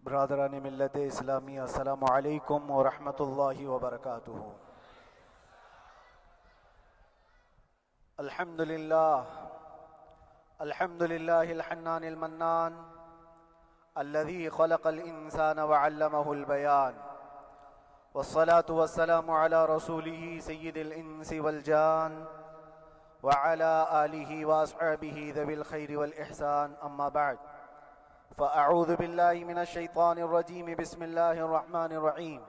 برادران ملت اسلامی، السلام علیکم ورحمۃ اللہ وبرکاتہ۔ الحمد للہ الحنان المنان الذي خلق الإنسان وعلمه البيان، والصلاة والسلام على رسوله سيد الإنس والجان وعلى آله وأصحابه ذوي الخير والإحسان، أما بعد فأعوذ بالله من الشيطان الرجيم، بسم الله الرحمن الرحيم،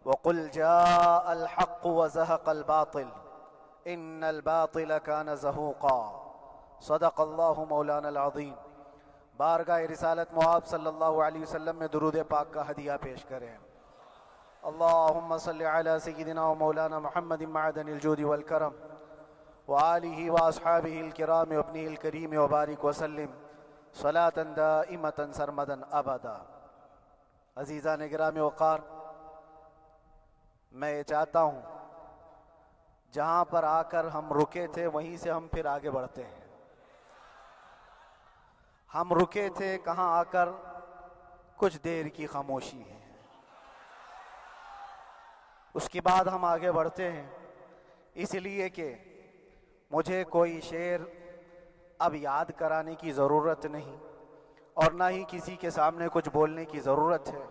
وقل جاء الحق وزهق الباطل إن الباطل كان زهوقا، صدق الله مولانا العظیم۔ بارگاہ رسالت مآب صلی اللہ علیہ وسلم میں درود پاک کا ہدیہ پیش کریں۔ اللہم صلی علی سیدنا و مولانا محمد معدن الجود والکرم وآلہ واصحابہ الکرام وابنہ الکریم وبارک وسلم صلاة دائمة سرمدا ابدا۔ عزیزان گرامی وقار، میں یہ چاہتا ہوں جہاں پر آ کر ہم رکے تھے وہیں سے ہم پھر آگے بڑھتے ہیں۔ ہم رکے تھے کہاں آ کر؟ کچھ دیر کی خاموشی ہے، اس کے بعد ہم آگے بڑھتے ہیں، اس لیے کہ مجھے کوئی شعر اب یاد کرانے کی ضرورت نہیں اور نہ ہی کسی کے سامنے کچھ بولنے کی ضرورت ہے۔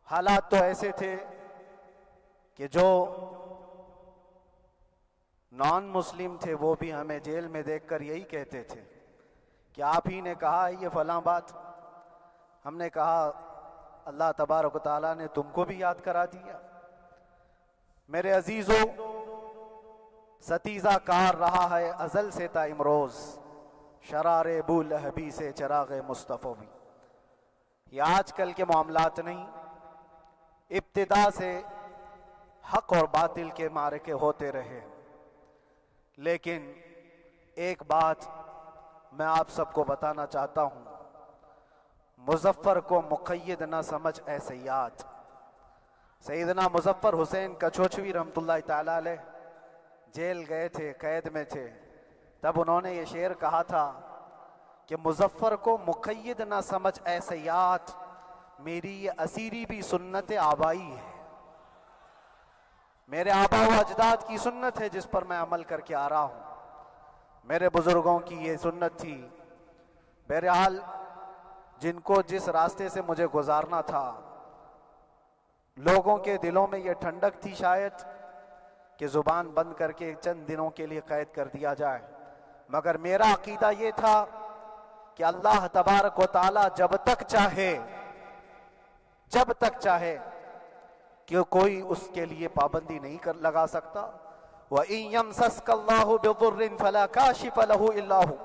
حالات تو ایسے تھے کہ جو نان مسلم تھے وہ بھی ہمیں جیل میں دیکھ کر یہی کہتے تھے کہ آپ ہی نے کہا یہ فلاں بات۔ ہم نے کہا اللہ تبارک و تعالیٰ نے تم کو بھی یاد کرا دیا۔ میرے عزیزو، ستیزہ کار رہا ہے ازل سے تا امروز، شرار بو لہبی سے چراغ مصطفی بھی۔ یہ آج کل کے معاملات نہیں، ابتدا سے حق اور باطل کے معرکے ہوتے رہے، لیکن ایک بات میں آپ سب کو بتانا چاہتا ہوں، مظفر کو مقید نہ سمجھ اے سیاد۔ سیدنا مظفر حسین کچھوچھوی رحمت اللہ تعالی علیہ جیل گئے تھے، قید میں تھے، تب انہوں نے یہ شعر کہا تھا کہ مظفر کو مقید نہ سمجھ اے سیاد، میری یہ اسیری بھی سنت آبائی ہے۔ میرے آبا و اجداد کی سنت ہے جس پر میں عمل کر کے آ رہا ہوں، میرے بزرگوں کی یہ سنت تھی۔ بہرحال جن کو جس راستے سے مجھے گزارنا تھا، لوگوں کے دلوں میں یہ ٹھنڈک تھی شاید کہ زبان بند کر کے چند دنوں کے لیے قید کر دیا جائے، مگر میرا عقیدہ یہ تھا کہ اللہ تبارک و تعالی جب تک چاہے کہ کوئی اس کے لیے پابندی نہیں لگا سکتا۔ وَإِن يَمْسَسْكَ اللَّهُ بِضُرٍّ فَلَا كَاشِفَ لَهُ إِلَّا هُوَ۔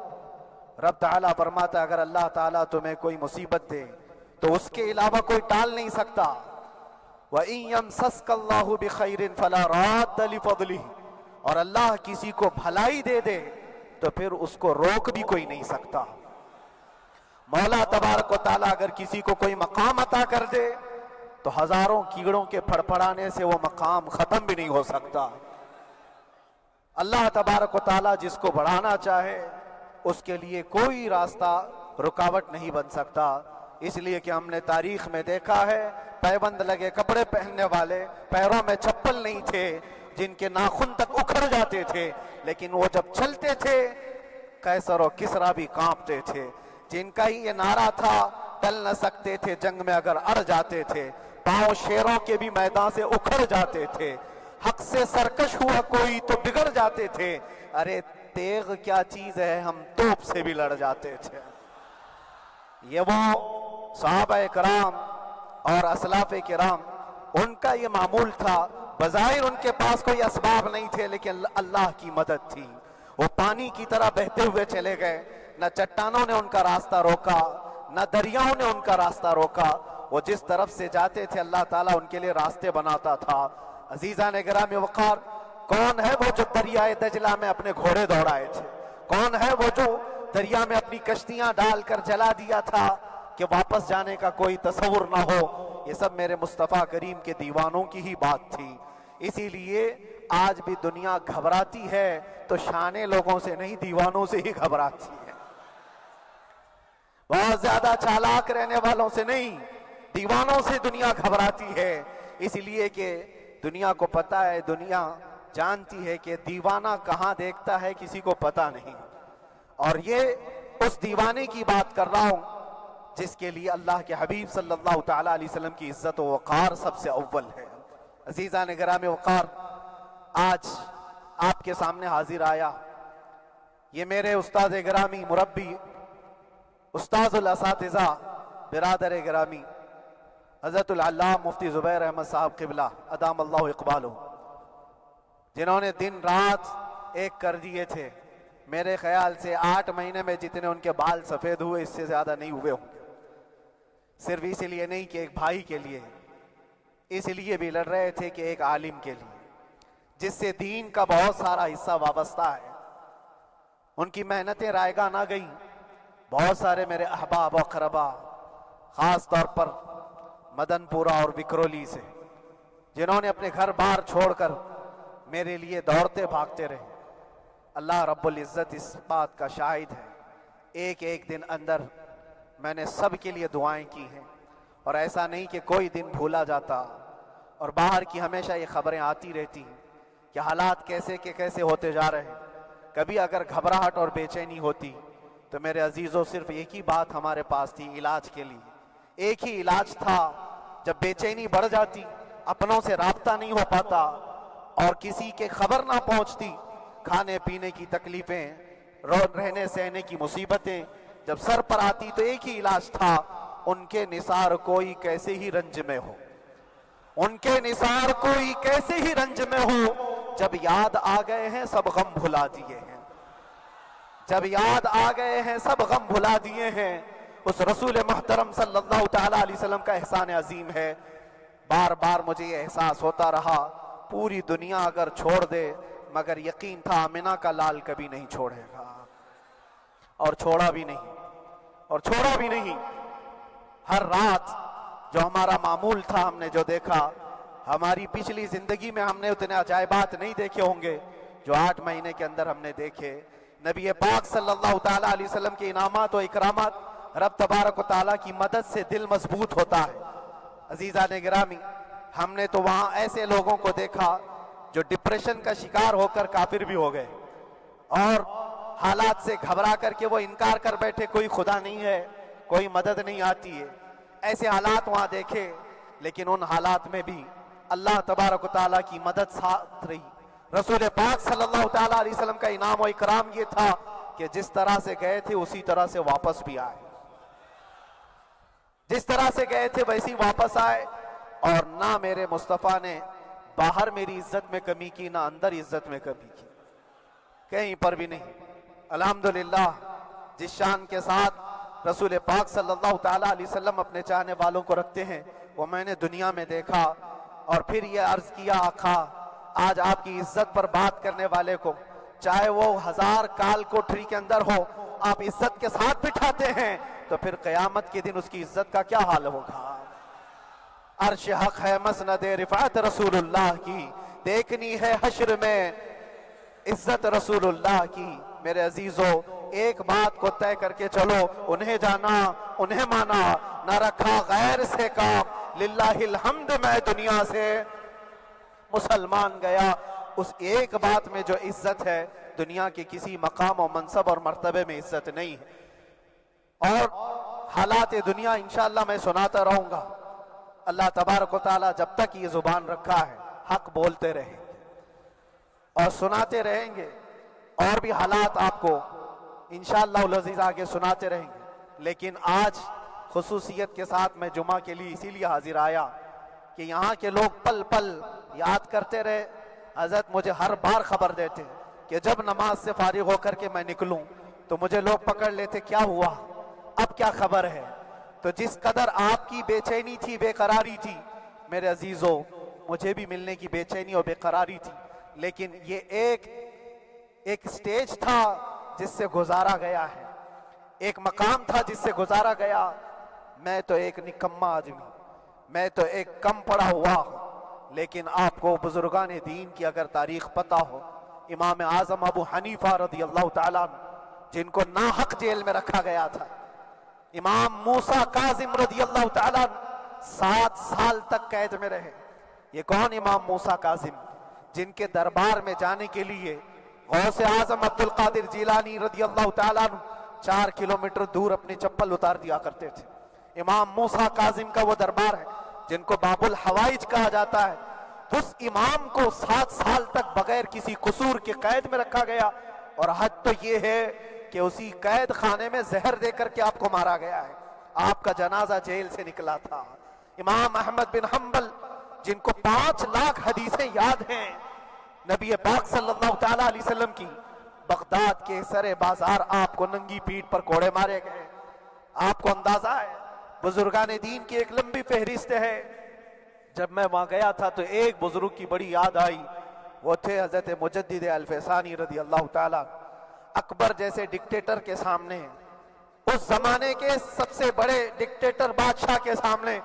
رب تعالیٰ فرماتا ہے اگر اللہ تعالیٰ تمہیں کوئی مصیبت دے تو اس کے علاوہ کوئی ٹال نہیں سکتا۔ وَإِن يَمْسَسْكَ اللَّهُ بِخَيْرٍ فَلَا رَادَّ لِفَضْلِهِ، اور اللہ کسی کو بھلائی دے دے تو پھر اس کو روک بھی کوئی نہیں سکتا۔ مولا تبارک و تعالیٰ اگر کسی کو کوئی مقام عطا کر دے تو ہزاروں کیڑوں کے پھڑپڑانے سے وہ مقام ختم بھی نہیں ہو سکتا۔ اللہ تبارک و تعالیٰ جس کو بڑھانا چاہے اس کے لیے کوئی راستہ رکاوٹ نہیں بن سکتا۔ اس لیے کہ ہم نے تاریخ میں دیکھا ہے پیبند لگے کپڑے پہننے والے، پیروں میں چپل نہیں تھے، جن کے ناخن تک اکھڑ جاتے تھے، لیکن وہ جب چلتے تھے قیصر و کسریٰ بھی کانپتے تھے، جن کا ہی یہ نعرہ تھا ٹل نہ سکتے تھے جنگ میں اگر اڑ جاتے تھے، پاؤں شیروں کے بھی میدان سے اکھڑ جاتے تھے، حق سے سرکش ہوا کوئی تو بگڑ جاتے تھے، ارے تیغ کیا چیز ہے ہم توپ سے بھی لڑ جاتے تھے۔ یہ وہ صحابہ کرام اور اسلاف کرام، ان کا یہ معمول تھا۔ بظاہر ان کے پاس کوئی اسباب نہیں تھے لیکن اللہ کی مدد تھی، وہ پانی کی طرح بہتے ہوئے چلے گئے، نہ چٹانوں نے ان کا راستہ روکا نہ دریاؤں نے ان کا راستہ روکا، وہ جس طرف سے جاتے تھے اللہ تعالیٰ ان کے لیے راستے بناتا تھا۔ عزیزان گرامی وقار، کون ہے وہ جو دریائے دجلہ میں اپنے گھوڑے دوڑائے تھے؟ کون ہے وہ جو دریا میں اپنی کشتیاں ڈال کر جلا دیا تھا کہ واپس جانے کا کوئی تصور نہ ہو؟ یہ سب میرے مصطفیٰ کریم کے دیوانوں کی ہی بات تھی۔ اسی لیے آج بھی دنیا گھبراتی ہے تو شانے لوگوں سے نہیں، دیوانوں سے ہی گھبراتی ہے۔ بہت زیادہ چالاک رہنے والوں سے نہیں، دیوانوں سے دنیا گھبراتی ہے، اس لیے کہ دنیا کو پتا ہے، دنیا جانتی ہے کہ دیوانہ کہاں دیکھتا ہے کسی کو پتا نہیں۔ اور یہ اس دیوانے کی بات کر رہا ہوں جس کے لیے اللہ کے حبیب صلی اللہ تعالیٰ علیہ وسلم کی عزت و وقار سب سے اول ہے۔ عزیزان گرامی وقار، آج آپ کے سامنے حاضر آیا، یہ میرے استاد گرامی، مربی، استاذ الاساتذہ، برادر گرامی حضرت العلامہ مفتی زبیر احمد صاحب قبلہ ادام اللہ اقبالہ، جنہوں نے دن رات ایک کر دیے تھے۔ میرے خیال سے 8 مہینے میں جتنے ان کے بال سفید ہوئے اس سے زیادہ نہیں ہوئے ہوں گے، صرف اس لیے نہیں کہ ایک بھائی کے لیے، اس لیے بھی لڑ رہے تھے کہ ایک عالم کے لیے جس سے دین کا بہت سارا حصہ وابستہ ہے۔ ان کی محنتیں رائگاں نہ گئیں۔ بہت سارے میرے احباب و اقربا، خاص طور پر مدن پورہ اور وکرولی سے، جنہوں نے اپنے گھر بار چھوڑ کر میرے لیے دوڑتے بھاگتے رہے، اللہ رب العزت اس بات کا شاہد ہے، ایک ایک دن اندر میں نے سب کے لیے دعائیں کی ہیں، اور ایسا نہیں کہ کوئی دن بھولا جاتا، اور باہر کی ہمیشہ یہ خبریں آتی رہتی ہیں کہ حالات کیسے کے کیسے ہوتے جا رہے ہیں۔ کبھی اگر گھبراہٹ اور بے چینی ہوتی تو میرے عزیزوں صرف ایک ہی بات ہمارے پاس تھی علاج کے لیے، ایک ہی علاج تھا۔ جب بے چینی بڑھ جاتی، اپنوں سے رابطہ نہیں ہو پاتا اور کسی کے خبر نہ پہنچتی، کھانے پینے کی تکلیفیں، رہنے سہنے کی مصیبتیں جب سر پر آتی تو ایک ہی علاج تھا، ان کے نثار کوئی کیسے ہی رنج میں ہو، ان کے نثار کوئی کیسے ہی رنج میں ہو، جب یاد آ گئے ہیں سب غم بھلا دیے ہیں، جب یاد آ گئے ہیں سب غم بھلا دیے ہیں۔ اس رسول محترم صلی اللہ تعالیٰ علیہ وسلم کا احسان عظیم ہے۔ بار بار مجھے یہ احساس ہوتا رہا، پوری دنیا اگر چھوڑ دے مگر یقین تھا آمنہ کا لال کبھی نہیں چھوڑے گا، اور چھوڑا بھی نہیں، اور چھوڑا بھی نہیں۔ ہر رات جو ہمارا معمول تھا ہم نے جو دیکھا، ہماری پچھلی زندگی میں ہم نے اتنے عجائبات نہیں دیکھے ہوں گے جو 8 مہینے کے اندر ہم نے دیکھے۔ نبی پاک صلی اللہ تعالیٰ علیہ وسلم کے انعامات و اکرامات، رب تبارک و تعالیٰ کی مدد سے دل مضبوط ہوتا ہے۔ عزیزان گرامی، ہم نے تو وہاں ایسے لوگوں کو دیکھا جو ڈپریشن کا شکار ہو کر کافر بھی ہو گئے، اور حالات سے گھبرا کر کے وہ انکار کر بیٹھے، کوئی خدا نہیں ہے، کوئی مدد نہیں آتی ہے، ایسے حالات وہاں دیکھے۔ لیکن ان حالات میں بھی اللہ تبارک و تعالیٰ کی مدد ساتھ رہی۔ رسول پاک صلی اللہ تعالیٰ علیہ وسلم کا انعام و اکرام یہ تھا کہ جس طرح سے گئے تھے اسی طرح سے واپس بھی آئے، جس طرح سے گئے تھے ویسی واپس آئے، اور نہ میرے مصطفیٰ نے باہر میری عزت میں کمی کی، نہ اندر عزت میں کمی کی، کہیں پر بھی نہیں۔ الحمدللہ، جس شان کے ساتھ رسول پاک صلی اللہ تعالیٰ علیہ وسلم اپنے چاہنے والوں کو رکھتے ہیں، وہ میں نے دنیا میں دیکھا۔ اور پھر یہ عرض کیا، آقا آج آپ کی عزت پر بات کرنے والے کو چاہے وہ 1000 کال کوٹری کے اندر ہو، آپ عزت کے ساتھ بٹھاتے ہیں تو پھر قیامت کے دن اس کی عزت کا کیا حال ہوگا؟ عرش حق ہے مسند رفعت رسول اللہ کی، دیکھنی ہے حشر میں عزت رسول اللہ کی۔ میرے عزیزو، ایک بات کو طے کر کے چلو، انہیں جانا انہیں مانا، نہ رکھا غیر سے کام، للہ الحمد میں دنیا سے مسلمان گیا۔ اس ایک بات میں جو عزت ہے، دنیا کے کسی مقام و منصب اور مرتبے میں عزت نہیں ہے۔ اور حالات دنیا انشاءاللہ میں سناتا رہوں گا۔ اللہ تبارک و تعالیٰ جب تک یہ زبان رکھا ہے حق بولتے رہیں گے اور سناتے رہیں گے، اور بھی حالات آپ کو انشاءاللہ العزیز آگے سناتے رہیں گے۔ لیکن آج خصوصیت کے ساتھ میں جمعہ کے لیے اسی لیے حاضر آیا کہ یہاں کے لوگ پل پل یاد کرتے رہے۔ حضرت مجھے ہر بار خبر دیتے کہ جب نماز سے فارغ ہو کر کے میں نکلوں تو مجھے لوگ پکڑ لیتے، کیا ہوا، اب کیا خبر ہے؟ تو جس قدر آپ کی بے چینی تھی، بے قراری تھی، میرے عزیزو مجھے بھی ملنے کی بے چینی اور بے قراری تھی، لیکن یہ ایک سٹیج تھا جس سے گزارا گیا ہے، ایک مقام تھا جس سے گزارا گیا۔ میں تو ایک نکما آدمی، میں تو ایک کم پڑا ہوا ہوں، لیکن آپ کو بزرگان دین کی اگر تاریخ پتہ ہو، امام اعظم ابو حنیفہ رضی اللہ تعالیٰ عنہ، جن کو ناحق جیل میں رکھا گیا تھا، امام موسیٰ کاظم رضی اللہ تعالیٰ 7 سال تک قید میں رہے۔ یہ کون امام موسیٰ کاظم؟ جن کے دربار میں جانے کے لیے غوث اعظم عبد القادر جیلانی رضی اللہ تعالیٰ 4 کلومیٹر دور اپنی چپل اتار دیا کرتے تھے۔ امام موسیٰ کاظم کا وہ دربار ہے جن کو باب الحوائج کہا جاتا ہے۔ اس امام کو 7 سال تک بغیر کسی قصور کے قید میں رکھا گیا، اور حد تو یہ ہے کہ اسی قید خانے میں زہر دے کر کے آپ کو مارا گیا ہے۔ آپ کا جنازہ جیل سے نکلا تھا۔ امام احمد بن حنبل جن کو 5 لاکھ حدیثیں یاد ہیں، نبی پاک صلی اللہ تعالیٰ علیہ وسلم کی، بغداد کے سرے بازار آپ کو ننگی پیٹھ پر کوڑے مارے گئے۔ آپ کو اندازہ ہے بزرگان دین کی ایک لمبی فہرست ہے۔ جب میں وہاں گیا تھا تو ایک بزرگ کی بڑی یاد آئی، وہ تھے حضرت مجدد الفیسانی رضی اللہ تعالیٰ۔ اکبر جیسے ڈکٹیٹر کے سامنے، اس زمانے کے سب سے بڑے ڈکٹیٹر بادشاہ کے سامنے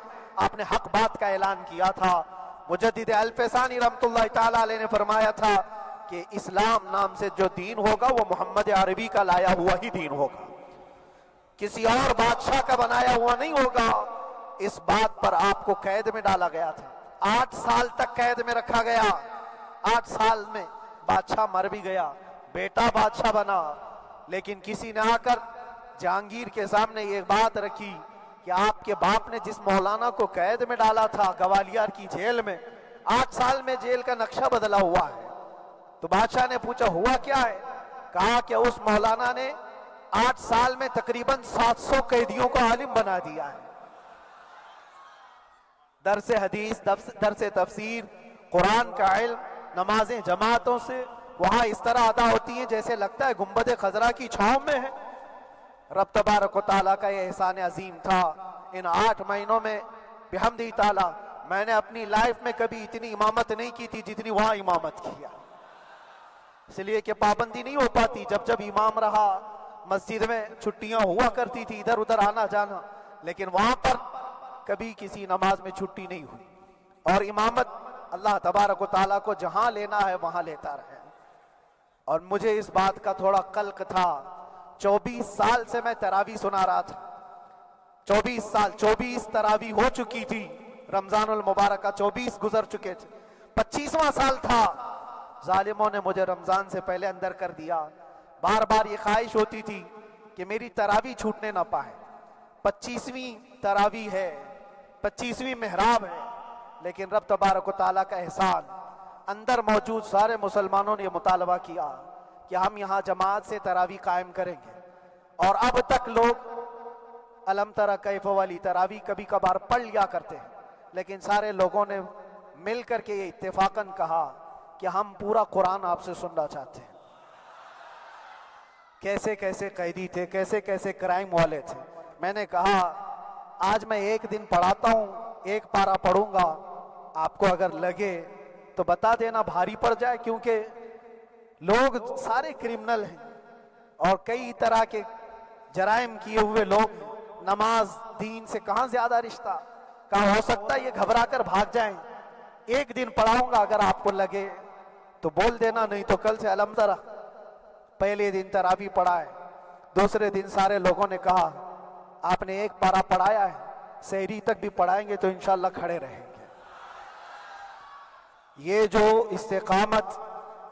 آپ نے حق بات کا اعلان کیا تھا۔ مجدد الفیسانی رحمت اللہ تعالیٰ علیہ نے فرمایا تھا کہ اسلام نام سے جو دین ہوگا وہ محمد عربی کا لایا ہوا ہی دین ہوگا، کسی اور بادشاہ کا بنایا ہوا نہیں ہوگا۔ اس بات پر آپ کو قید میں ڈالا گیا تھا، 8 سال تک قید میں رکھا گیا۔ 8 سال میں بادشاہ مر بھی گیا، بیٹا بادشاہ بنا، لیکن کسی نے آ کر جہانگیر کے سامنے یہ بات رکھی کہ آپ کے باپ نے جس مولانا کو قید میں ڈالا تھا گوالیار کی جیل میں، 8 سال میں جیل کا نقشہ بدلا ہوا ہے۔ تو بادشاہ نے پوچھا ہوا کیا ہے؟ کہا کہ اس مولانا نے 8 سال میں تقریباً 700 قیدیوں کو عالم بنا دیا ہے۔ درس حدیث، درس تفسیر، قرآن کا علم، نمازیں جماعتوں سے وہاں اس طرح ادا ہوتی ہیں جیسے لگتا ہے گنبد خضرا کی چھاؤں میں ہے۔ رب تبارک و تعالیٰ کا یہ احسان عظیم تھا۔ ان 8 مہینوں میں بحمدہ تعالیٰ میں نے اپنی لائف میں کبھی اتنی امامت نہیں کی تھی جتنی وہاں امامت کیا، اس لیے کہ پابندی نہیں ہو پاتی۔ جب جب امام رہا مسجد میں چھٹیاں ہوا کرتی تھی، ادھر ادھر آنا جانا، لیکن وہاں پر کبھی کسی نماز میں چھٹی نہیں ہوئی۔ اور امامت اللہ تبارک و تعالیٰ کو جہاں لینا ہے وہاں لیتا رہے۔ اور مجھے اس بات کا تھوڑا قلق تھا، 24 سال سے میں تراویح سنا رہا تھا، 24 سال، 24 تراویح ہو چکی تھی، رمضان المبارک کا 24 گزر چکے تھے، 25واں سال تھا، ظالموں نے مجھے رمضان سے پہلے اندر کر دیا۔ بار بار یہ خواہش ہوتی تھی کہ میری تراویح چھوٹنے نہ پائے، 25ویں تراویح ہے، 25ویں محراب ہے، لیکن رب تبارک و تعالیٰ کا احسان، اندر موجود سارے مسلمانوں نے یہ مطالبہ کیا کہ ہم یہاں جماعت سے تراویح قائم کریں گے۔ اور اب تک لوگ الم تری کیف والی تراویح کبھی کبھار پڑھ لیا کرتے ہیں، لیکن سارے لوگوں نے مل کر کے یہ اتفاقاً کہا کہ ہم پورا قرآن آپ سے سننا چاہتے ہیں۔ کیسے کیسے قیدی تھے، کیسے کیسے کرائم والے تھے۔ میں نے کہا آج میں ایک دن پڑھاتا ہوں، ایک پارہ پڑھوں گا، آپ کو اگر لگے تو بتا دینا، بھاری پڑ جائے، کیونکہ لوگ سارے کرمنل ہیں اور کئی طرح کے جرائم کیے ہوئے لوگ ہیں۔ نماز دین سے کہاں زیادہ رشتہ، کہاں ہو سکتا ہے یہ گھبرا کر بھاگ جائیں۔ ایک دن پڑھاؤں گا، اگر آپ کو لگے تو بول دینا، نہیں تو کل سے الم تری۔ پہلے دن تراویح پڑھا ہے، دوسرے دن سارے لوگوں نے کہا آپ نے ایک پارہ پڑھایا ہے، سحری تک بھی پڑھائیں گے تو انشاءاللہ کھڑے رہیں گے۔ یہ جو استقامت،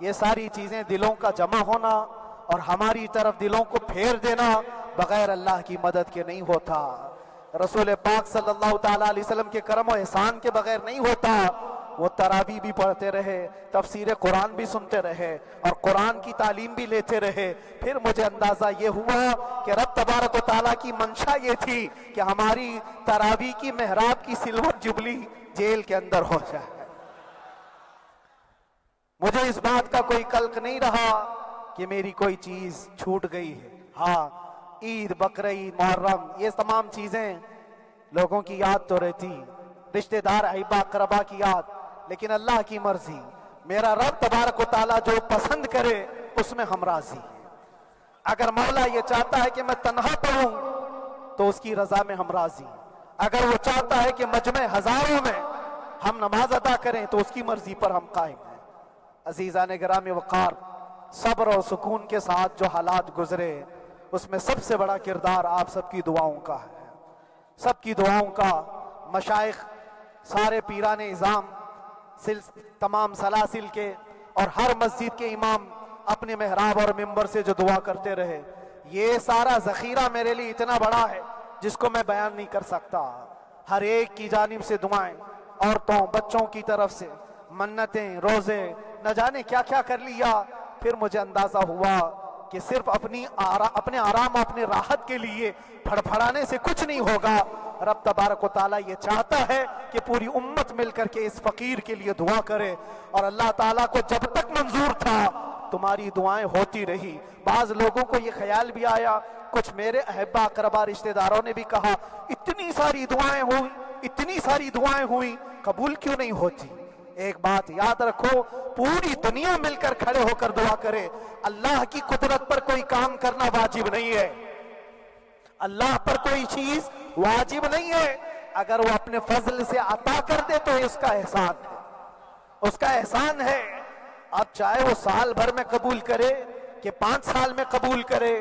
یہ ساری چیزیں دلوں کا جمع ہونا اور ہماری طرف دلوں کو پھیر دینا بغیر اللہ کی مدد کے نہیں ہوتا، رسول پاک صلی اللہ تعالیٰ علیہ وسلم کے کرم و احسان کے بغیر نہیں ہوتا۔ وہ تراویح بھی پڑھتے رہے، تفسیر قرآن بھی سنتے رہے اور قرآن کی تعلیم بھی لیتے رہے۔ پھر مجھے اندازہ یہ ہوا کہ رب تبارک و تعالیٰ کی منشا یہ تھی کہ ہماری تراویح کی محراب کی سلور جبلی جیل کے اندر ہو جائے۔ مجھے اس بات کا کوئی قلق نہیں رہا کہ میری کوئی چیز چھوٹ گئی ہے۔ ہاں، عید، بقرعید، محرم، یہ تمام چیزیں لوگوں کی یاد تو رہتی، رشتہ دار، احبا، اقربا کی یاد، لیکن اللہ کی مرضی، میرا رب تبارک و تعالیٰ جو پسند کرے اس میں ہم راضی ہیں۔ اگر مولا یہ چاہتا ہے کہ میں تنہا پڑھوں تو اس کی رضا میں ہم راضی ہیں، اگر وہ چاہتا ہے کہ مجمع ہزاروں میں ہم نماز ادا کریں تو اس کی مرضی پر ہم قائم ہیں۔ عزیزان گرامی وقار، صبر اور سکون کے ساتھ جو حالات گزرے اس میں سب سے بڑا کردار آپ سب کی دعاؤں کا ہے، سب کی دعاؤں کا۔ مشائخ، سارے پیران اعظام، تمام سلاسل کے اور ہر مسجد کے امام اپنے محراب اور منبر سے جو دعا کرتے رہے، یہ سارا ذخیرہ میرے لیے اتنا بڑا ہے جس کو میں بیان نہیں کر سکتا۔ ہر ایک کی جانب سے دعائیں، عورتوں بچوں کی طرف سے منتیں، روزے، نہ جانے کیا کیا کر لیا۔ پھر مجھے اندازہ ہوا کہ صرف اپنے آرام، اپنے راحت کے لیے پھڑپھڑانے سے کچھ نہیں ہوگا۔ رب تبارک و تعالیٰ یہ چاہتا ہے کہ پوری امت مل کر کے اس فقیر کے لیے دعا کرے، اور اللہ تعالیٰ کو جب تک منظور تھا تمہاری دعائیں ہوتی رہی۔ بعض لوگوں کو یہ خیال بھی آیا، کچھ میرے احبا اقربا رشتہ داروں نے بھی کہا اتنی ساری دعائیں ہوئی، اتنی ساری دعائیں ہوئی، قبول کیوں نہیں ہوتی؟ ایک بات یاد رکھو، پوری دنیا مل کر کھڑے ہو کر دعا کرے، اللہ کی قدرت پر کوئی کام کرنا واجب نہیں ہے، اللہ پر کوئی چیز واجب نہیں ہے۔ اگر وہ اپنے فضل سے عطا کر دے تو اس کا احسان ہے، اس کا احسان ہے۔ اب چاہے وہ سال بھر میں قبول کرے کہ 5 سال میں قبول کرے،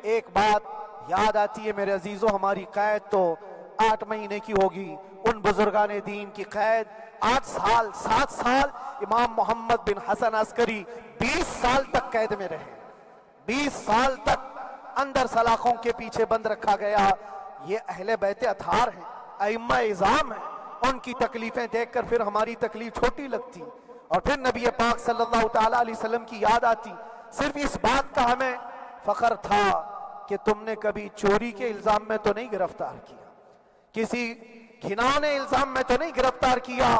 ایک بات یاد آتی ہے میرے عزیزوں، ہماری قید تو 8 مہینے کی ہوگی، ان بزرگان دین کی قید 8 سال 7 سال۔ امام محمد بن حسن عسکری 20 سال تک قید میں رہے، 20 سال تک اندر سلاخوں کے پیچھے بند رکھا گیا۔ یہ اہل بیت اطہار ہیں، ائمہ اعظام ہیں، ان کی تکلیفیں دیکھ کر پھر ہماری تکلیف چھوٹی لگتی، اور پھر نبی پاک صلی اللہ تعالیٰ علیہ وسلم کی یاد آتی۔ صرف اس بات کا ہمیں فخر تھا کہ تم نے کبھی چوری کے الزام میں تو نہیں گرفتار کیا، کسی گھناؤنے الزام میں تو نہیں گرفتار کیا۔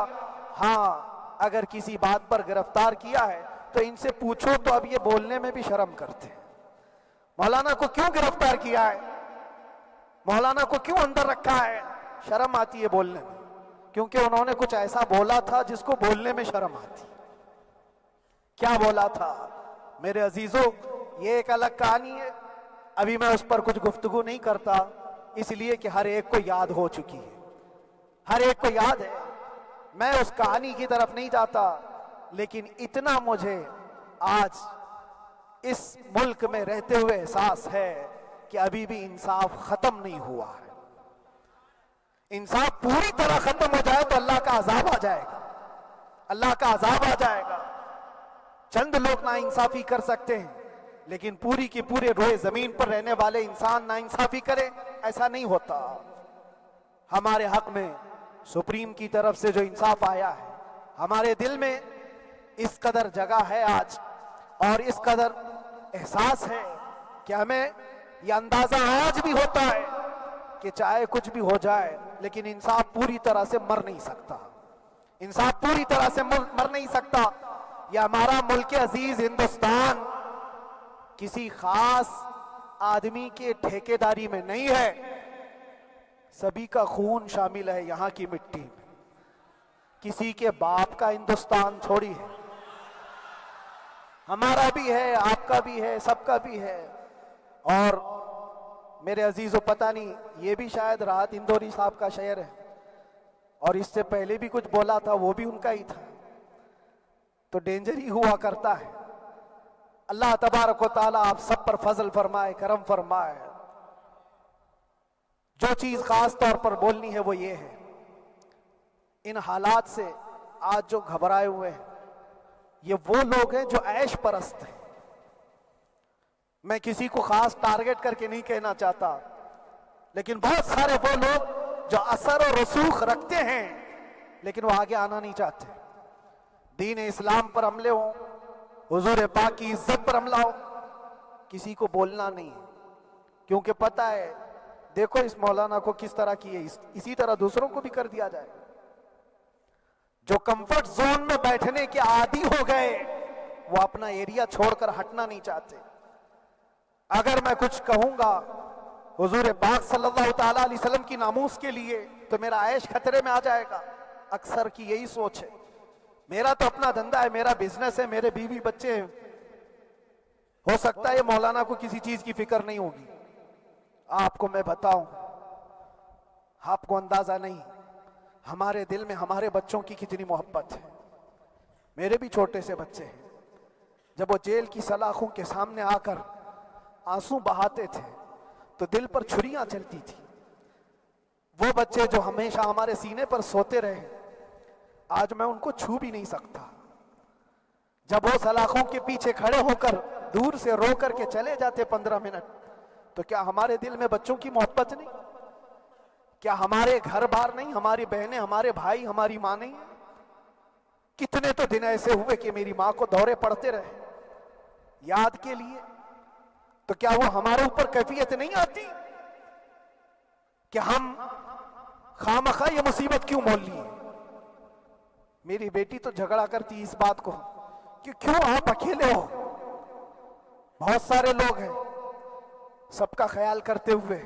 ہاں اگر کسی بات پر گرفتار کیا ہے تو ان سے پوچھو تو اب یہ بولنے میں بھی شرم کرتے ہیں، مولانا کو کیوں گرفتار کیا ہے، مولانا کو کیوں اندر رکھا ہے؟ شرم آتی ہے بولنے میں، کیونکہ انہوں نے کچھ ایسا بولا تھا جس کو بولنے میں شرم آتی۔ کیا بولا تھا میرے عزیزوں؟ یہ ایک الگ کہانی ہے، ابھی میں اس پر کچھ گفتگو نہیں کرتا، اس لیے کہ ہر ایک کو یاد ہو چکی ہے، ہر ایک کو یاد ہے۔ میں اس کہانی کی طرف نہیں جاتا، لیکن اتنا مجھے آج اس ملک میں رہتے ہوئے احساس ہے کہ ابھی بھی انصاف ختم نہیں ہوا ہے۔ انصاف پوری طرح ختم ہو جائے تو اللہ کا عذاب آ جائے گا، اللہ کا عذاب آ جائے گا۔ چند لوگ نا انصافی کر سکتے ہیں، لیکن پوری کی پورے روئے زمین پر رہنے والے انسان نا انصافی کرے، ایسا نہیں ہوتا۔ ہمارے حق میں سپریم کی طرف سے جو انصاف آیا ہے، ہمارے دل میں اس قدر جگہ ہے آج، اور اس قدر احساس ہے کہ ہمیں یہ اندازہ آج بھی ہوتا ہے کہ چاہے کچھ بھی ہو جائے لیکن انصاف پوری طرح سے مر نہیں سکتا، انصاف پوری طرح سے مر نہیں سکتا۔ یہ ہمارا ملک عزیز ہندوستان کسی خاص آدمی کے ٹھیکیداری میں نہیں ہے، سبھی کا خون شامل ہے یہاں کی مٹی میں، کسی کے باپ کا ہندوستان تھوڑی ہے، ہمارا بھی ہے، آپ کا بھی ہے، سب کا بھی ہے۔ اور میرے عزیزو پتہ نہیں، یہ بھی شاید راحت اندوری صاحب کا شعر ہے، اور اس سے پہلے بھی کچھ بولا تھا، وہ بھی ان کا ہی تھا، تو ڈینجر ہی ہوا کرتا ہے۔ اللہ تبارک و تعالیٰ آپ سب پر فضل فرمائے، کرم فرمائے۔ جو چیز خاص طور پر بولنی ہے وہ یہ ہے، ان حالات سے آج جو گھبرائے ہوئے ہیں یہ وہ لوگ ہیں جو عیش پرست ہیں۔ میں کسی کو خاص ٹارگٹ کر کے نہیں کہنا چاہتا، لیکن بہت سارے وہ لوگ جو اثر و رسوخ رکھتے ہیں لیکن وہ آگے آنا نہیں چاہتے۔ دین اسلام پر حملے ہوں، حضور پاک کی عزت پر حملہ ہو، کسی کو بولنا نہیں ہے، کیونکہ پتہ ہے دیکھو اس مولانا کو کس طرح کی ہے، اسی طرح دوسروں کو بھی کر دیا جائے۔ جو کمفرٹ زون میں بیٹھنے کے عادی ہو گئے وہ اپنا ایریا چھوڑ کر ہٹنا نہیں چاہتے۔ اگر میں کچھ کہوں گا حضور پاک صلی اللہ تعالیٰ علیہ وسلم کی ناموس کے لیے تو میرا عیش خطرے میں آ جائے گا۔ اکثر کی یہی سوچ ہے، میرا تو اپنا دھندا ہے، میرا بزنس ہے، میرے بیوی بچے ہیں، ہو سکتا ہے مولانا کو کسی چیز کی فکر نہیں ہوگی۔ آپ کو میں بتاؤں، آپ کو اندازہ نہیں ہمارے دل میں ہمارے بچوں کی کتنی محبت ہے۔ میرے بھی چھوٹے سے بچے ہیں، جب وہ جیل کی سلاخوں کے سامنے آ کر آنسو بہاتے تھے تو دل پر چھریاں چلتی تھی. وہ بچے جو ہمیشہ ہمارے سینے پر سوتے رہے, آج میں ان کو چھو بھی نہیں سکتا. جب وہ سلاخوں کے پیچھے کھڑے ہو کر دور سے رو کر کے چلے جاتے 15 منٹ, تو کیا ہمارے دل میں بچوں کی محبت نہیں؟ کیا ہمارے گھر بار نہیں, ہماری بہنیں, ہمارے بھائی, ہماری ماں نہیں؟ کتنے تو دن ایسے ہوئے کہ میری ماں کو دورے پڑتے رہے یاد کے لیے. تو کیا وہ ہمارے اوپر کیفیت نہیں آتی کہ ہم خامخواہ یہ مصیبت کیوں مول لیے؟ میری بیٹی تو جھگڑا کرتی اس بات کو کہ کیوں آپ اکیلے ہو, بہت سارے لوگ ہیں سب کا خیال کرتے ہوئے.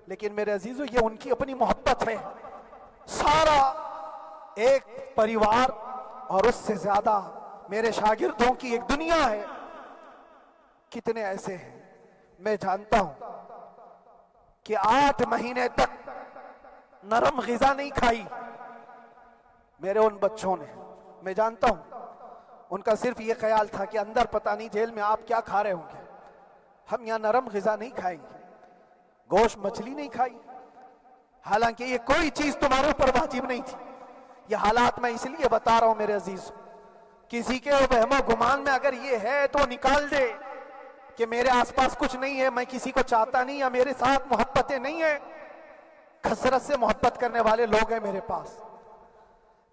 لیکن میرے عزیزو, یہ ان کی اپنی محبت ہے. سارا ایک پریوار اور اس سے زیادہ میرے شاگردوں کی ایک دنیا ہے. کتنے ایسے ہیں, میں جانتا ہوں کہ 8 مہینے تک نرم غذا نہیں کھائی میرے ان بچوں نے. میں جانتا ہوں ان کا صرف یہ خیال تھا کہ اندر پتہ نہیں جیل میں آپ کیا کھا رہے ہوں گے, ہم یہاں نرم غذا نہیں کھائیں گے, گوشت مچھلی نہیں کھائی. حالانکہ یہ کوئی چیز تمہارے اوپر واجب نہیں تھی. یہ حالات میں اس لیے بتا رہا ہوں میرے عزیز, کسی کے وہم و گمان میں اگر یہ ہے تو نکال دے کہ میرے آس پاس کچھ نہیں ہے, میں کسی کو چاہتا نہیں, یا میرے ساتھ محبتیں نہیں ہیں. کثرت سے محبت کرنے والے لوگ ہیں میرے پاس.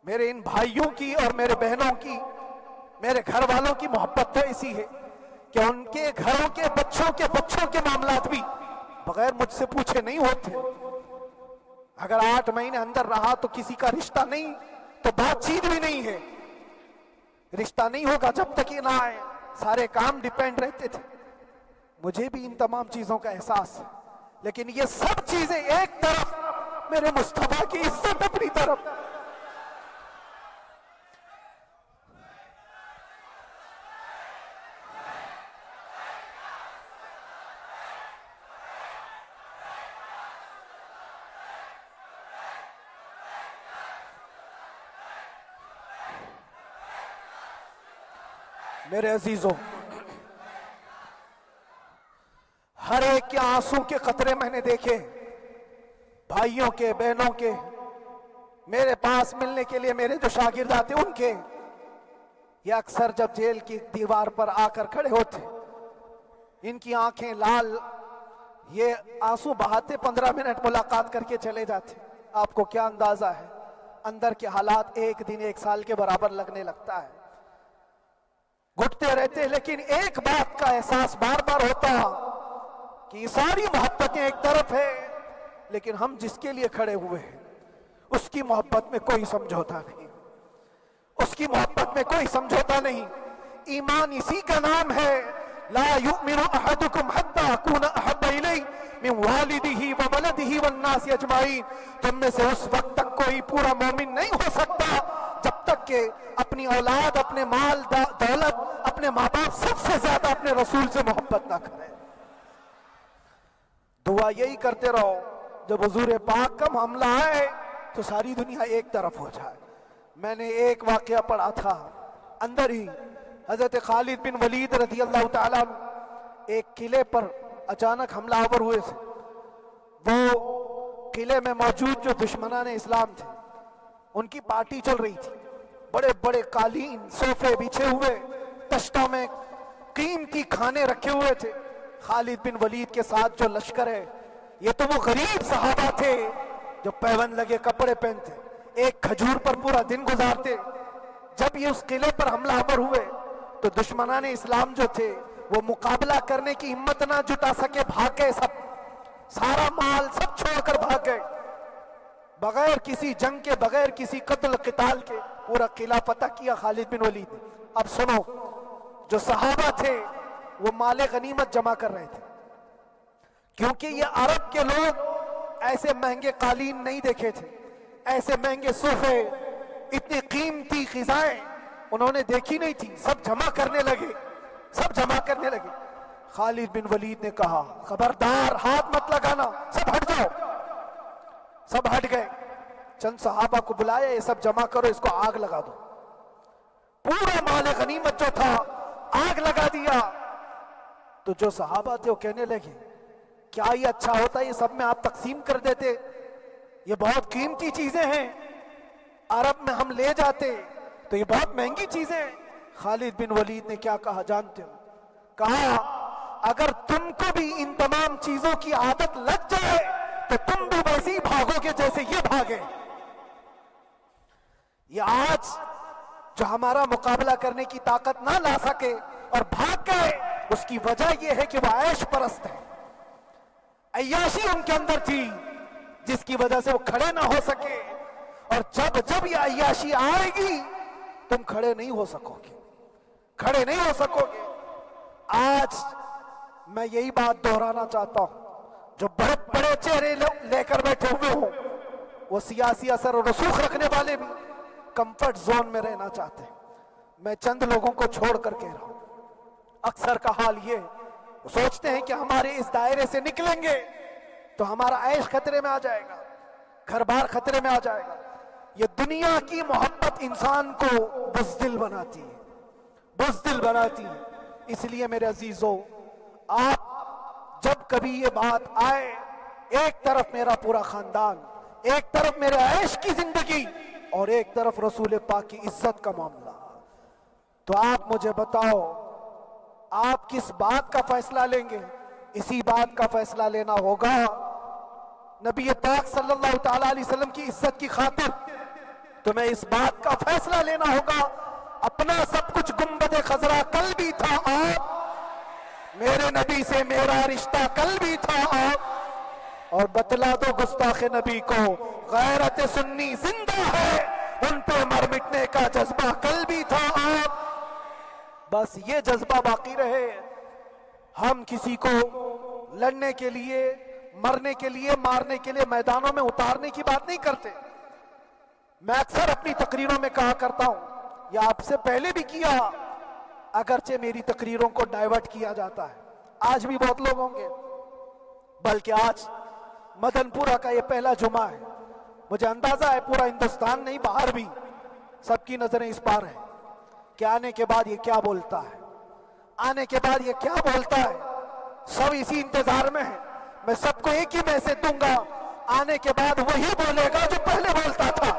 میرے ان بھائیوں کی اور میرے بہنوں کی, میرے گھر والوں کی محبت تو ایسی ہے کہ ان کے گھروں کے بچوں کے معاملات بھی بغیر مجھ سے پوچھے نہیں ہوتے. اگر 8 مہینے اندر رہا تو کسی کا رشتہ نہیں تو بات چیت بھی نہیں ہے. رشتہ نہیں ہوگا جب تک یہ نہ آئے. سارے کام ڈیپینڈ رہتے تھے. مجھے بھی ان تمام چیزوں کا احساس ہے, لیکن یہ سب چیزیں ایک طرف, میرے مصطفیٰ کی عزت اپنی طرف. میرے عزیزوں, ہر ایک کے آنسوں کے قطرے میں نے دیکھے, بھائیوں کے, بہنوں کے, میرے پاس ملنے کے لیے میرے جو شاگرد آتے ان کے. یہ اکثر جب جیل کی دیوار پر آ کر کھڑے ہوتے, ان کی آنکھیں لال, یہ آنسو بہاتے 15 منٹ ملاقات کر کے چلے جاتے. آپ کو کیا اندازہ ہے اندر کے حالات ایک دن 1 سال کے برابر لگنے لگتا ہے. گھٹتے رہتے, لیکن ایک بات کا احساس بار بار ہوتا کہ یہ ساری محبتیں ایک طرف ہے, لیکن ہم جس کے لیے کھڑے ہوئے ہیں اس کی محبت میں کوئی سمجھوتا نہیں, اس کی محبت میں کوئی سمجھوتا نہیں. ایمان اسی کا نام ہے, لا یؤمن احدکم حتی اکون احب الیہ من والدہ وولدہ والناس اجمعین. تم میں سے اس وقت تک کوئی پورا مومن نہیں ہو سکتا جب تک کہ اپنی اولاد, اپنے مال دولت, اپنے ماں باپ, سب سے زیادہ اپنے رسول سے محبت نہ کرے. دعا یہی کرتے رہو جب حضور پاک کا معاملہ آئے تو ساری دنیا ایک طرف ہو جائے. میں نے ایک واقعہ پڑھا تھا اندر ہی, حضرت خالد بن ولید رضی اللہ تعالیٰ ایک قلعے پر اچانک حملہ آور ہوئے تھے. وہ قلعے میں موجود جو دشمنان اسلام تھے ان کی پارٹی چل رہی تھی. بڑے بڑے قالین, صوفے بچھے ہوئے, تشتوں میں قیمتی کھانے رکھے ہوئے تھے. خالد بن ولید کے ساتھ جو لشکر ہے, یہ تو وہ غریب صحابہ تھے جو پیون لگے کپڑے پہنتے, ایک کھجور پر پورا دن گزارتے. جب یہ اس قلعے پر حملہ آور ہوئے تو دشمنان اسلام جو تھے وہ مقابلہ کرنے کی ہمت نہ جٹا سکے, بھاگ گئے. سارا مال سب چھوڑ کر بھاگ گئے, بغیر کسی جنگ کے, بغیر کسی قتل قتال کے پورا قلعہ فتح کیا خالد بن ولید. اب سنو, جو صحابہ تھے وہ مال غنیمت جمع کر رہے تھے, کیونکہ یہ عرب کے لوگ ایسے مہنگے قالین نہیں دیکھے تھے, ایسے مہنگے صوفے, اتنی قیمتی غذائیں انہوں نے دیکھی نہیں تھی. سب جمع کرنے لگے. خالد بن ولید نے کہا, خبردار, ہاتھ مت لگانا, سب ہٹ جاؤ. سب ہٹ گئے. چند صحابہ کو بلایا, یہ سب جمع کرو, اس کو آگ لگا دو. پورا مال غنیمت جو تھا آگ لگا دیا. تو جو صحابہ تھے وہ کہنے لگے, کیا یہ اچھا ہوتا ہے یہ سب میں آپ تقسیم کر دیتے؟ یہ بہت قیمتی چیزیں ہیں، عرب میں ہم لے جاتے تو یہ بہت مہنگی چیزیں ہیں۔ خالد بن ولید نے کیا کہا جانتے ہو؟ کہا اگر تم کو بھی ان تمام چیزوں کی عادت لگ جائے تو تم بھی ویسے ہی بھاگو گے جیسے یہ بھاگے۔ یہ آج جو ہمارا مقابلہ کرنے کی طاقت نہ لا سکے اور بھاگ گئے، اس کی وجہ یہ ہے کہ وہ عیش پرست ہے، عیاشی ان کے اندر تھی جس کی وجہ سے وہ کھڑے نہ ہو سکے، اور جب یہ عیاشی آئے گی تم کھڑے نہیں ہو سکو گے، کھڑے نہیں ہو سکو گے۔ آج میں یہی بات دہرانا چاہتا ہوں، جو بہت بڑے چہرے لے کر بیٹھے ہوئے ہوں، وہ سیاسی اثر و رسوخ رکھنے والے بھی کمفرٹ زون میں رہنا چاہتے ہیں۔ میں چند لوگوں کو چھوڑ کر کہہ رہا ہوں، اکثر کا حال یہ وہ سوچتے ہیں کہ ہمارے اس دائرے سے نکلیں گے تو ہمارا عیش خطرے میں آ جائے گا، گھر بار خطرے میں آ جائے گا۔ یہ دنیا کی محبت انسان کو بزدل بناتی ہے، بزدل بناتی ہے۔ اس لیے میرے عزیزو، آپ جب کبھی یہ بات آئے، ایک طرف میرا پورا خاندان، ایک طرف میرے عیش کی زندگی اور ایک طرف رسول پاک کی عزت کا معاملہ، تو آپ مجھے بتاؤ آپ کس بات کا فیصلہ لیں گے؟ اسی بات کا فیصلہ لینا ہوگا نبی پاک صلی اللہ تعالیٰ علیہ وسلم کی عزت کی خاطر تمہیں اس بات کا فیصلہ لینا ہوگا۔ اپنا سب کچھ گنبد خضرا کل بھی تھا آپ، میرے نبی سے میرا رشتہ کل بھی تھا آپ، اور بتلا دو گستاخ نبی کو غیرت سنی زندہ ہے، ان پہ مر مٹنے کا جذبہ کل بھی تھا آپ۔ بس یہ جذبہ باقی رہے، ہم کسی کو لڑنے کے لیے، مرنے کے لیے، مارنے کے لیے میدانوں میں اتارنے کی بات نہیں کرتے۔ میں اکثر اپنی تقریروں میں کہا کرتا ہوں، یا آپ سے پہلے بھی کیا، اگرچہ میری تقریروں کو ڈائیورٹ کیا جاتا ہے، آج بھی بہت لوگ ہوں گے، بلکہ آج مدن پورہ کا یہ پہلا جمعہ ہے، مجھے اندازہ ہے پورا ہندوستان نہیں باہر بھی سب کی نظریں اس پار ہیں کہ آنے کے بعد یہ کیا بولتا ہے، آنے کے بعد یہ کیا بولتا ہے۔ سب اسی انتظار میں ہیں، میں سب کو ایک ہی میسج دوں گا، آنے کے بعد وہی بولے گا جو پہلے بولتا تھا۔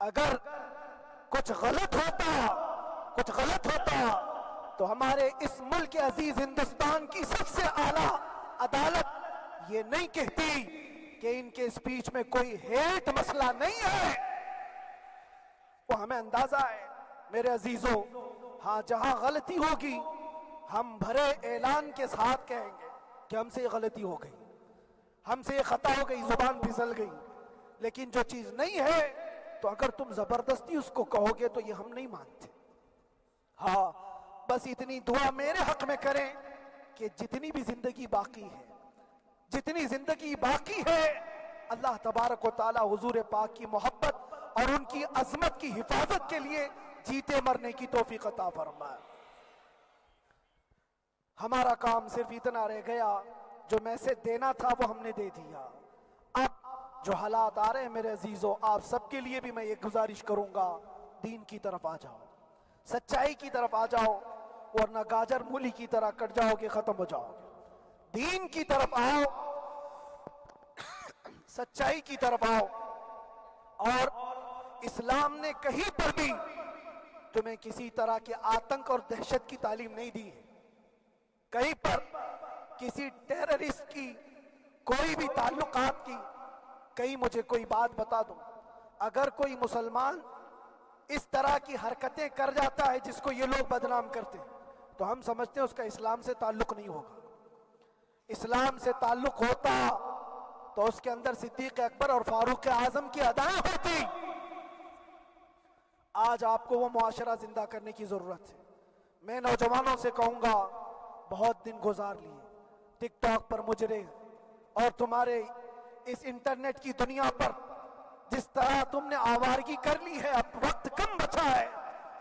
اگر کچھ غلط ہوتا تو ہمارے اس ملک عزیز ہندوستان کی سب سے اعلیٰ عدالت یہ نہیں کہتی کہ ان کے اسپیچ میں کوئی ہیٹ مسئلہ نہیں ہے۔ وہ ہمیں اندازہ ہے میرے عزیزوں، ہاں جہاں غلطی ہوگی ہم بھرے اعلان کے ساتھ کہیں گے کہ ہم سے یہ غلطی ہو گئی، ہم سے یہ خطا ہو گئی، زبان پھسل گئی، لیکن جو چیز نہیں ہے تو اگر تم زبردستی اس کو کہو گے تو یہ ہم نہیں مانتے۔ ہاں بس اتنی دعا میرے حق میں کریں کہ جتنی بھی زندگی باقی ہے اللہ تبارک و تعالی حضور پاک کی محبت اور ان کی عظمت کی حفاظت کے لیے جیتے مرنے کی توفیق عطا فرمائے۔ ہمارا کام صرف اتنا رہ گیا، جو میسج دینا تھا وہ ہم نے دے دیا۔ اب جو حالات آ رہے ہیں میرے عزیزوں، آپ سب کے لیے بھی میں یہ گزارش کروں گا، دین کی طرف آ جاؤ، سچائی کی طرف آ جاؤ، ورنہ گاجر مولی کی طرح کٹ جاؤ گے، ختم ہو جاؤ گے۔ دین کی طرف آؤ، سچائی کی طرف آؤ، اور اسلام نے کہیں پر بھی تمہیں کسی طرح کے آتنک اور دہشت کی تعلیم نہیں دی ہے، کہیں پر کسی ٹیررسٹ کی کوئی بھی تعلقات کی۔ کہیں مجھے کوئی بات بتا دو، اگر کوئی مسلمان اس طرح کی حرکتیں کر جاتا ہے جس کو یہ لوگ بدنام کرتے ہیں تو ہم سمجھتے ہیں اس کا اسلام سے تعلق نہیں ہوگا۔ اسلام سے تعلق ہوتا تو اس کے اندر صدیق اکبر اور فاروق اعظم کی ادائیں ہوتی۔ آج آپ کو وہ معاشرہ زندہ کرنے کی ضرورت ہے۔ میں نوجوانوں سے کہوں گا، بہت دن گزار لیے ٹک ٹاک پر مجرے، اور تمہارے اس انٹرنیٹ کی دنیا پر جس طرح تم نے آوارگی کر لی ہے، اب وقت کم بچا ہے،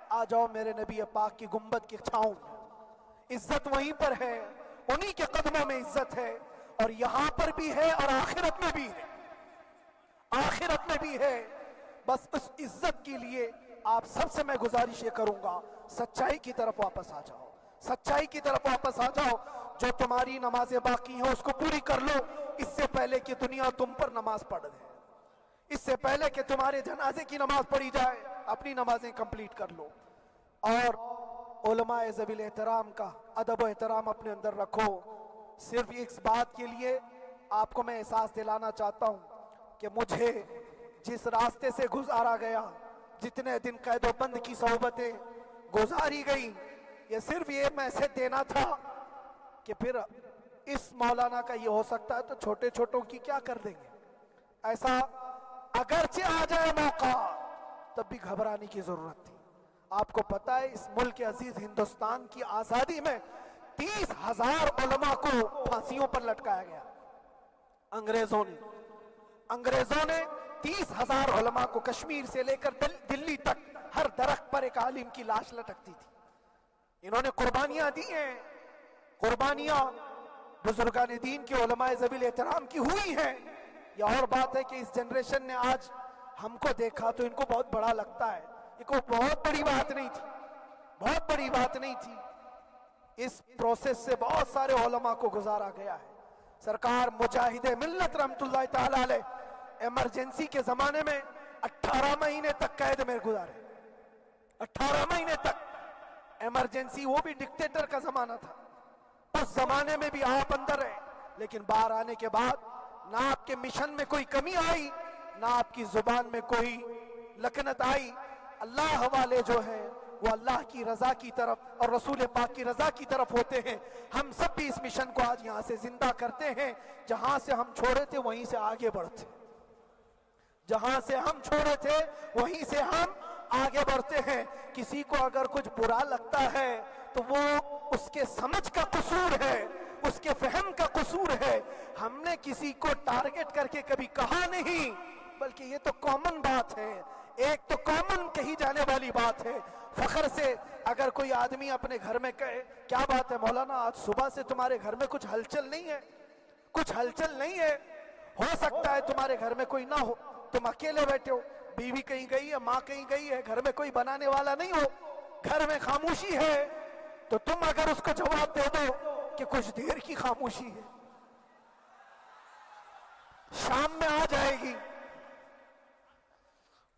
آ جاؤ میرے نبی پاک کی گنبد کی چھاؤں میں۔ عزت وہیں پر ہے، انہی کے قدموں میں عزت ہے، اور یہاں پر بھی ہے اور آخرت میں بھی ہے۔ آخرت میں بھی ہے۔ بس اس عزت کے لیے آپ سب سے میں گزارش یہ کروں گا، سچائی کی طرف واپس آ جاؤ، سچائی کی طرف واپس آ جاؤ۔ جو تمہاری نمازیں باقی ہیں اس کو پوری کر لو، اس سے پہلے کہ دنیا تم پر نماز پڑھ دے، اس سے پہلے کہ تمہارے جنازے کی نماز پڑھی جائے، اپنی نمازیں کمپلیٹ کر لو۔ اور علماء ذوی الاحترام کا ادب و احترام اپنے اندر رکھو۔ صرف اس بات کے لیے آپ کو میں احساس دلانا چاہتا ہوں کہ مجھے جس راستے سے گزارا گیا، جتنے دن قید و بند کی صحبتیں گزاری گئی، یہ صرف یہ میسج دینا تھا کہ پھر اس مولانا کا یہ ہو سکتا ہے تو چھوٹے چھوٹوں کی کیا کر دیں گے۔ ایسا اگرچہ آ جائے موقع تب بھی گھبرانے کی ضرورت تھی۔ آپ کو پتہ ہے اس ملک عزیز ہندوستان کی آزادی میں 30,000 علماء کو پھانسیوں پر لٹکایا گیا۔ انگریزوں نے 30,000 علماء کو کشمیر سے لے کر دلی تک ہر درخت پر ایک عالم کی لاش لٹکتی تھی۔ انہوں نے قربانیاں دی ہیں، قربانیاں بزرگان دین کے علماء ذوی الاحترام کی ہوئی ہیں۔ یہ اور بات ہے کہ اس جنریشن نے آج ہم کو دیکھا تو ان کو بہت بڑا لگتا ہے، یہ کوئی بہت بڑی بات نہیں تھی، بہت بڑی بات نہیں تھی۔ اس پروسیس سے بہت سارے علماء کو گزارا گیا ہے۔ سرکار مجاہد ملت رحمت اللہ تعالی علیہ ایمرجنسی کے زمانے میں 18 مہینے تک قید میں گزارے، 18 مہینے تک ایمرجنسی، وہ بھی ڈکٹیٹر کا زمانہ تھا۔ اس زمانے میں بھی آپ اندر رہے، لیکن باہر آنے کے بعد نہ آپ کے مشن میں کوئی کمی آئی، نہ آپ کی زبان میں کوئی لکنت آئی۔ اللہ والے جو ہیں وہ اللہ کی رضا کی طرف اور رسول پاک کی رضا کی طرف ہوتے ہیں۔ ہم سب بھی اس مشن کو آج یہاں سے زندہ کرتے ہیں، جہاں سے ہم چھوڑے تھے وہیں سے آگے بڑھتے، جہاں سے ہم چھوڑے تھے وہیں سے ہم آگے بڑھتے ہیں۔ کسی کو اگر کچھ برا لگتا ہے تو وہ اس کے سمجھ کا قصور ہے، اس کے فہم کا قصور ہے۔ ہم نے کسی کو ٹارگٹ کر کے کبھی کہا نہیں، بلکہ یہ تو کامن بات ہے، ایک تو کامن کہی جانے والی بات ہے۔ فخر سے اگر کوئی آدمی اپنے گھر میں کہے کیا بات ہے مولانا آج صبح سے تمہارے گھر میں کچھ ہلچل نہیں ہے، کچھ ہلچل نہیں ہے، ہو سکتا ہے تمہارے گھر میں کوئی نہ ہو، تم اکیلے بیٹھے ہو، بیوی کہیں گئی ہے، ماں کہیں گئی ہے، گھر میں کوئی بنانے والا نہیں ہو، گھر میں خاموشی ہے، تو تم اگر اس کو جواب دے دو کہ کچھ دیر کی خاموشی ہے، شام میں آ جائے گی،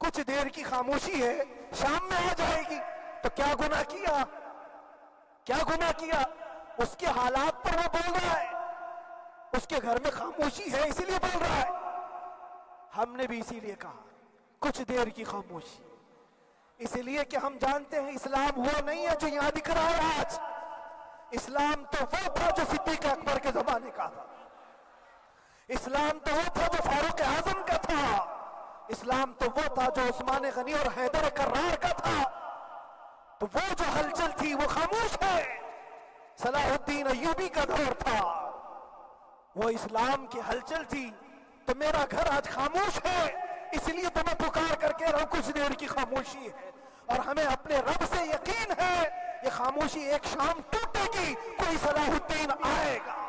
کچھ دیر کی خاموشی ہے، شام میں آ جائے گی، تو کیا گناہ کیا، کیا گناہ کیا؟ اس کے حالات پر وہ بول رہا ہے، اس کے گھر میں خاموشی ہے اسی لیے بول رہا ہے۔ ہم نے بھی اسی لیے کہا کچھ دیر کی خاموشی، اس لیے کہ ہم جانتے ہیں اسلام وہ نہیں ہے جو یہاں دکھ رہا ہے آج، اسلام تو وہ تھا جو صدیق اکبر کے زمانے کا تھا، اسلام تو وہ تھا جو فاروق اعظم کا تھا، اسلام تو وہ تھا جو عثمان غنی اور حیدر کرار کا تھا۔ تو وہ جو ہلچل تھی وہ خاموش ہے، صلاح الدین ایوبی کا دور تھا، وہ اسلام کی ہلچل تھی۔ تو میرا گھر آج خاموش ہے، اس لیے تو میں پکار کر کے رہا ہوں کچھ دیر کی خاموشی ہے، اور ہمیں اپنے رب سے یقین ہے یہ خاموشی ایک شام ٹوٹے گی، کوئی صلاح الدین آئے گا۔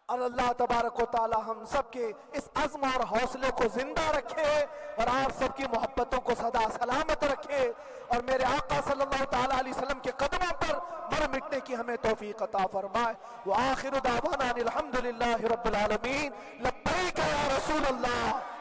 اور اللہ تبارک و تعالی ہم سب کے اس عزم اور حوصلے کو زندہ رکھے، اور آپ سب کی محبتوں کو سدا سلامت رکھے، اور میرے آقا صلی اللہ تعالی علیہ وسلم کے قدموں پر مر مٹنے کی ہمیں توفیق عطا فرمائے۔ وآخر دعوانا الحمدللہ رب العالمین، لبیک یا رسول اللہ۔